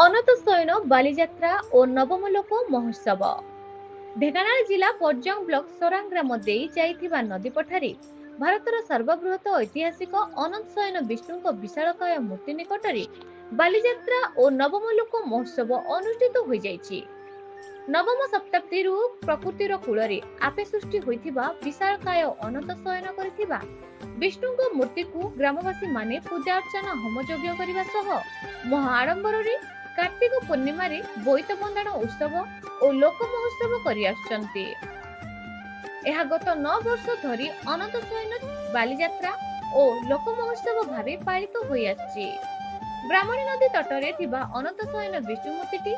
ଅନନ୍ତଶୟନ ବାଲିଯାତ୍ରା ଓ ନବମଲୋକ ମହୋତ୍ସବ। ଢେଙ୍କାନାଳ ଜିଲ୍ଲା ପର୍ଜଙ୍ଗ ବ୍ଲକ ସରାଙ୍ଗ ଗ୍ରାମ ଦେଇ ଯାଇଥିବା ନଦୀପଠାରେ ଭାରତର ସର୍ବବୃହତ ଐତିହାସିକ ଅନନ୍ତଶୟନ ବିଷ୍ଣୁଙ୍କ ବିଶାଳକାୟ ମୂର୍ତ୍ତି ନିକଟରେ ବାଲିଯାତ୍ରା ଓ ନବମଲୋକ ମହୋତ୍ସବ ଅନୁଷ୍ଠିତ ହୋଇଯାଇଛି। ନବମ ଶତାବ୍ଦୀରୁ ପ୍ରକୃତିର କୂଳରେ ଆପେ ସୃଷ୍ଟି ହୋଇଥିବା ବିଶାଳକାୟ ଅନନ୍ତ ଶୟନ କରିଥିବା ବିଷ୍ଣୁଙ୍କ ମୂର୍ତ୍ତିକୁ ଗ୍ରାମବାସୀ ମାନେ ପୂଜା ଅର୍ଚ୍ଚନା ହୋମ ଯଜ୍ଞ କରିବା ସହ ମହା ଆଡମ୍ବରରେ କାର୍ତ୍ତିକ ପୂର୍ଣ୍ଣିମାରେ ବୋଇତ ବନ୍ଦାଣ ଉତ୍ସବ ଓ ଲୋକ ମହୋତ୍ସବ କରି ଆସୁଛନ୍ତି। ଏହା ଗତ 9 ବର୍ଷ ଧରି ଅନନ୍ତ ଶୟନ ବାଲିଯାତ୍ରା ଓ ଲୋକ ମହୋତ୍ସବ ଭାବେ ପାଳିତ ହୋଇ ଆସିଛି। ବ୍ରାହ୍ମଣୀ ନଦୀ ତଟରେ ଥିବା ଅନନ୍ତ ଶୟନ ବିଷ୍ଣୁ ମୂର୍ତ୍ତିଟି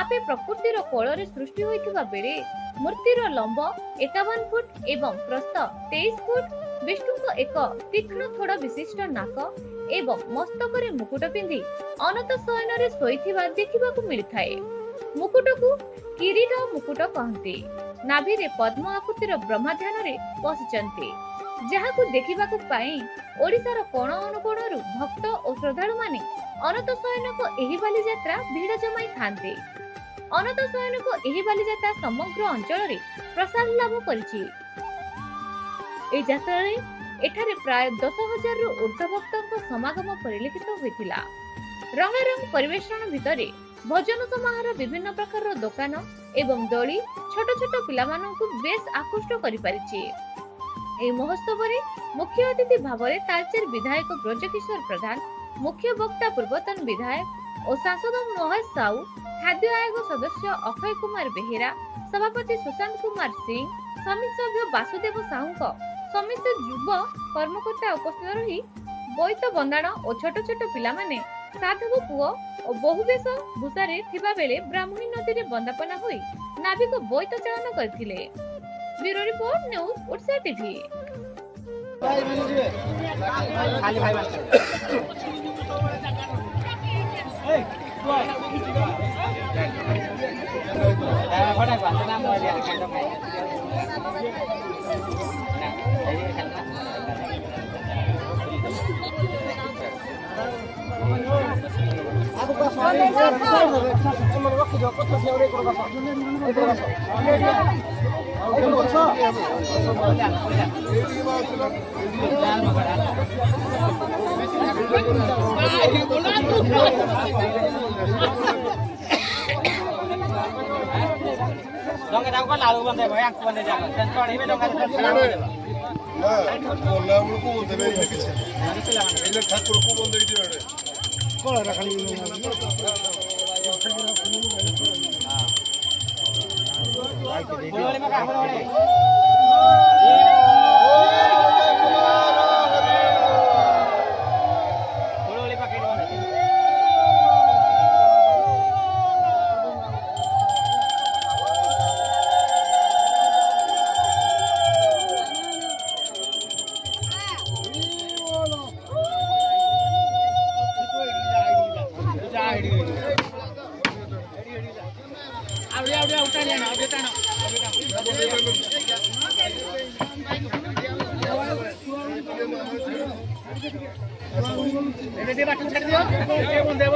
ଆପେ ପ୍ରକୃତିର କୋଳରେ ସୃଷ୍ଟି ହୋଇଥିବା ବେଳେ ମୂର୍ତ୍ତିର ଲମ୍ବ 51 ଫୁଟ ଏବଂ ପ୍ରସ୍ଥ 23 ଫୁଟ। ବିଷ୍ଣୁଙ୍କ ଏକ ତୀକ୍ଷ୍ଣ ଥୋଡ଼ ବିଶିଷ୍ଟ ନାକ ଏବଂ ମସ୍ତକରେ ମୁକୁଟ ପିନ୍ଧି ଅନନ୍ତ ଶୟନରେ ଶୋଇଥିବା ଦେଖିବାକୁ ମିଳିଥାଏ। ମୁକୁଟକୁ କିରୀଟ ମୁକୁଟ କହନ୍ତି। ନାଭିରେ ପଦ୍ମ ଆକୃତିର ବ୍ରହ୍ମା ଧ୍ୟାନରେ ବସିଛନ୍ତି, ଯାହାକୁ ଦେଖିବାକୁ ପାଇଁ ଓଡ଼ିଶାର କୋଣ ଅନୁକୋଣରୁ ଭକ୍ତ ଓ ଶ୍ରଦ୍ଧାଳୁମାନେ ଅନନ୍ତ ଶୟନଙ୍କ ଏହି ବାଲିଯାତ୍ରା ଭିଡ଼ ଜମାଇଥାନ୍ତି। ଅନନ୍ତ ଶୟନଙ୍କ ଏହି ବାଲିଯାତ୍ରା ସମଗ୍ର ଅଞ୍ଚଳରେ ପ୍ରସାର ଲାଭ କରିଛି। ଏହି ଯାତ୍ରାରେ ଏଠାରେ ପ୍ରାୟ 10,000ରୁ ଉର୍ଦ୍ଧ୍ୱ ଭକ୍ତଙ୍କ ସମାଗମ ପରିଲକ୍ଷିତ ହୋଇଥିଲା। ରଙ୍ଗାରଙ୍ଗ ପରିବେଷଣ ଭିତରେ ଭଜନ ସମାହାର, ବିଭିନ୍ନ ପ୍ରକାରର ଦୋକାନ ଏବଂ ଦୋଳି ଛୋଟ ଛୋଟ ପିଲାମାନଙ୍କୁ ବେଶ ଆକୃଷ୍ଟ କରିପାରିଛି। ଏହି ମହୋତ୍ସବରେ ମୁଖ୍ୟ ଅତିଥି ଭାବରେ ତାଳଚେର ବିଧାୟକ ବ୍ରଜକିଶୋର ପ୍ରଧାନ, ମୁଖ୍ୟ ବକ୍ତା ପୂର୍ବତନ ବିଧାୟକ ଓ ସାଂସଦ ମହେଶ ସାହୁ, ଖାଦ୍ୟ ଆୟୋଗ ସଦସ୍ୟ ଅକ୍ଷୟ କୁମାର ବେହେରା, ସଭାପତି ସୁଶାନ୍ତ କୁମାର ସିଂ, ସମିତି ସଭ୍ୟ ବାସୁଦେବ ସାହୁଙ୍କ ସମସ୍ତ ଯୁବ କର୍ମକର୍ତ୍ତା ଉପସ୍ଥିତ ରହି ବୋଇତ ବନ୍ଦାଣ ଓ ଛୋଟ ଛୋଟ ପିଲାମାନେ ସାଧବ ପୁଅ ଓ ବହୁ ବେଶ ଭୂଷାରେ ଥିବା ବେଳେ ବ୍ରାହ୍ମଣୀ ନଦୀରେ ବନ୍ଦାପନା ହୋଇ ନାବିକ ବୋଇତ ଚାଳନ କରିଥିଲେ। Bureau report, news Odisha TV. डोंगे दाव को लालू बंदे भाई आंख बंदे जाकर चढ़ी में डोंगा ना बोला हमको बोलते नहीं है किसी इन्हें ठाकुर को बोल दे दिया है कौन रखली बोले में काम बोले बंदे